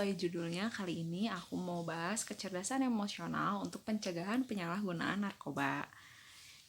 sesuai judulnya, kali ini aku mau bahas kecerdasan emosional untuk pencegahan penyalahgunaan narkoba.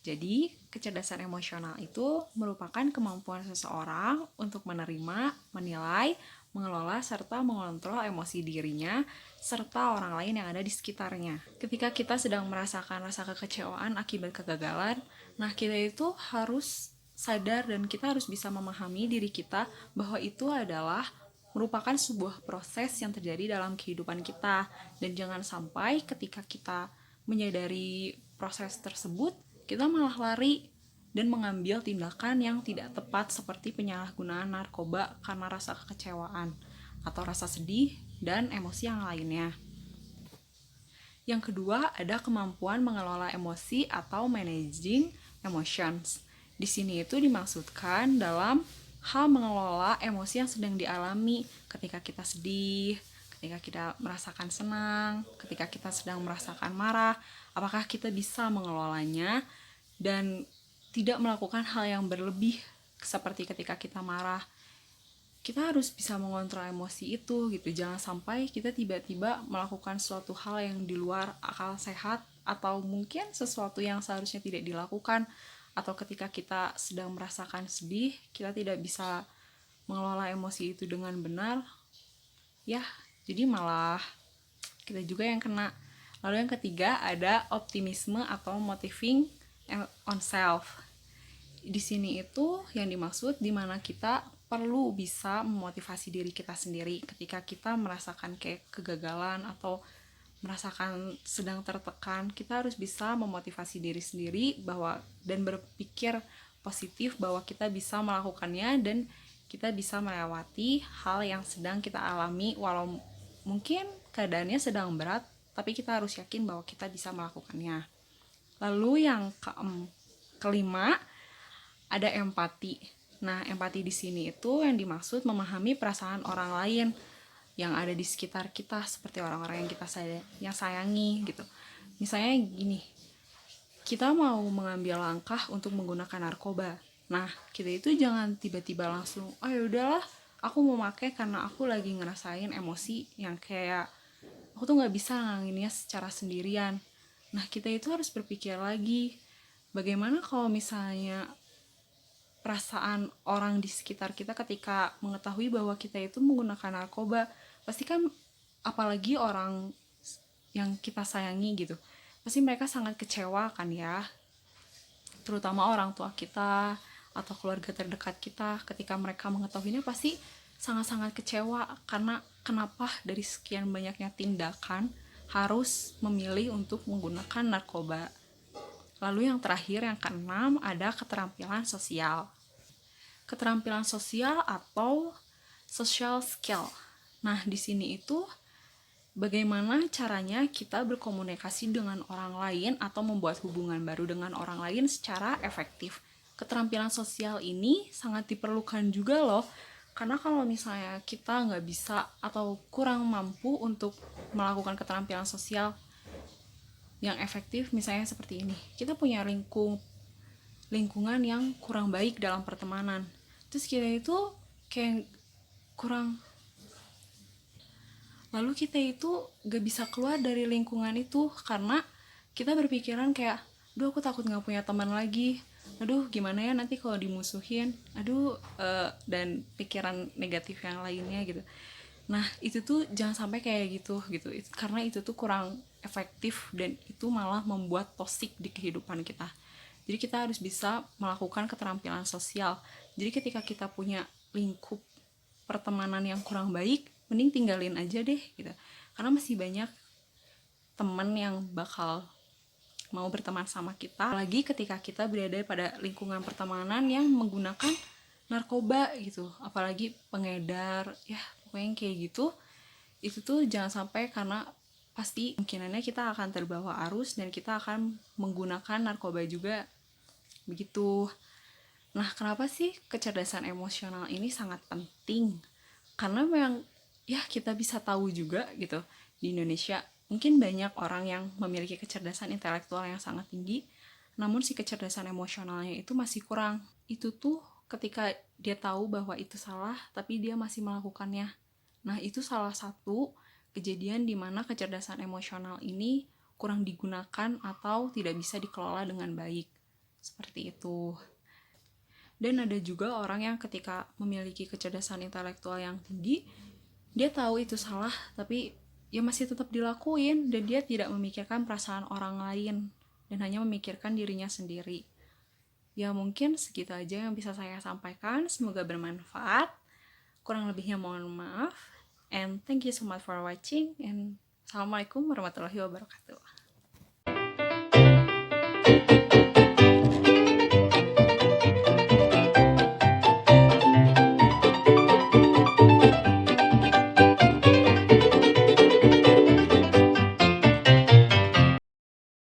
Jadi, kecerdasan emosional itu merupakan kemampuan seseorang untuk menerima, menilai, mengelola, serta mengontrol emosi dirinya, serta orang lain yang ada di sekitarnya. Ketika kita sedang merasakan rasa kekecewaan akibat kegagalan, nah kita itu harus sadar dan kita harus bisa memahami diri kita bahwa itu adalah merupakan sebuah proses yang terjadi dalam kehidupan kita. Dan jangan sampai ketika kita menyadari proses tersebut, kita malah lari dan mengambil tindakan yang tidak tepat seperti penyalahgunaan narkoba karena rasa kekecewaan atau rasa sedih dan emosi yang lainnya. Yang kedua, ada kemampuan mengelola emosi atau managing emotions. Di sini itu dimaksudkan dalam hal mengelola emosi yang sedang dialami ketika kita sedih, ketika kita merasakan senang, ketika kita sedang merasakan marah, apakah kita bisa mengelolanya dan tidak melakukan hal yang berlebih seperti ketika kita marah. Kita harus bisa mengontrol emosi itu gitu. Jangan sampai kita tiba-tiba melakukan suatu hal yang di luar akal sehat atau mungkin sesuatu yang seharusnya tidak dilakukan, atau ketika kita sedang merasakan sedih, kita tidak bisa mengelola emosi itu dengan benar. Ya, jadi malah kita juga yang kena. Lalu yang ketiga ada optimisme atau motivating on self. Di sini itu yang dimaksud dimana kita perlu bisa memotivasi diri kita sendiri ketika kita merasakan kayak kegagalan atau merasakan sedang tertekan. Kita harus bisa memotivasi diri sendiri bahwa dan berpikir positif bahwa kita bisa melakukannya dan kita bisa melewati hal yang sedang kita alami, walau mungkin keadaannya sedang berat, tapi kita harus yakin bahwa kita bisa melakukannya. Lalu yang kelima ada empati. Nah, empati di sini itu yang dimaksud memahami perasaan orang lain yang ada di sekitar kita, seperti orang-orang yang kita sayangi gitu. Misalnya gini, kita mau mengambil langkah untuk menggunakan narkoba. Nah, kita itu jangan tiba-tiba langsung, oh ya udahlah, aku mau pakai karena aku lagi ngerasain emosi yang kayak aku tuh nggak bisa nanganinnya secara sendirian. Nah, kita itu harus berpikir lagi, bagaimana kalau misalnya perasaan orang di sekitar kita ketika mengetahui bahwa kita itu menggunakan narkoba. Pasti kan, apalagi orang yang kita sayangi gitu, pasti mereka sangat kecewa kan ya, terutama orang tua kita atau keluarga terdekat kita. Ketika mereka mengetahuinya pasti sangat-sangat kecewa karena kenapa dari sekian banyaknya tindakan harus memilih untuk menggunakan narkoba. Lalu yang terakhir, yang keenam, ada keterampilan sosial. Keterampilan sosial atau social skill. Nah, di sini itu bagaimana caranya kita berkomunikasi dengan orang lain atau membuat hubungan baru dengan orang lain secara efektif. Keterampilan sosial ini sangat diperlukan juga loh, karena kalau misalnya kita nggak bisa atau kurang mampu untuk melakukan keterampilan sosial yang efektif, misalnya seperti ini, kita punya lingkungan yang kurang baik dalam pertemanan, terus kita itu kayak kurang, lalu kita itu gak bisa keluar dari lingkungan itu karena kita berpikiran kayak, aduh aku takut gak punya teman lagi, aduh gimana ya nanti kalau dimusuhin, aduh dan pikiran negatif yang lainnya gitu. Nah, itu tuh jangan sampai kayak gitu karena itu tuh kurang efektif dan itu malah membuat toksik di kehidupan kita. Jadi kita harus bisa melakukan keterampilan sosial. Jadi ketika kita punya lingkup pertemanan yang kurang baik, mending tinggalin aja deh gitu. Karena masih banyak teman yang bakal mau berteman sama kita, lagi ketika kita berada pada lingkungan pertemanan yang menggunakan narkoba gitu, apalagi pengedar, ya pokoknya kayak gitu. Itu tuh jangan sampai, karena pasti kemungkinannya kita akan terbawa arus dan kita akan menggunakan narkoba juga begitu. Nah, kenapa sih kecerdasan emosional ini sangat penting? Karena memang ya kita bisa tahu juga gitu, di Indonesia mungkin banyak orang yang memiliki kecerdasan intelektual yang sangat tinggi, namun si kecerdasan emosionalnya itu masih kurang. Itu tuh ketika dia tahu bahwa itu salah tapi dia masih melakukannya. Nah, itu salah satu kejadian di mana kecerdasan emosional ini kurang digunakan atau tidak bisa dikelola dengan baik. Seperti itu. Dan ada juga orang yang ketika memiliki kecerdasan intelektual yang tinggi, dia tahu itu salah, tapi ya masih tetap dilakuin, dan dia tidak memikirkan perasaan orang lain, dan hanya memikirkan dirinya sendiri. Ya mungkin segitu aja yang bisa saya sampaikan, semoga bermanfaat. Kurang lebihnya mohon maaf. And thank you so much for watching, and Assalamualaikum warahmatullahi wabarakatuh.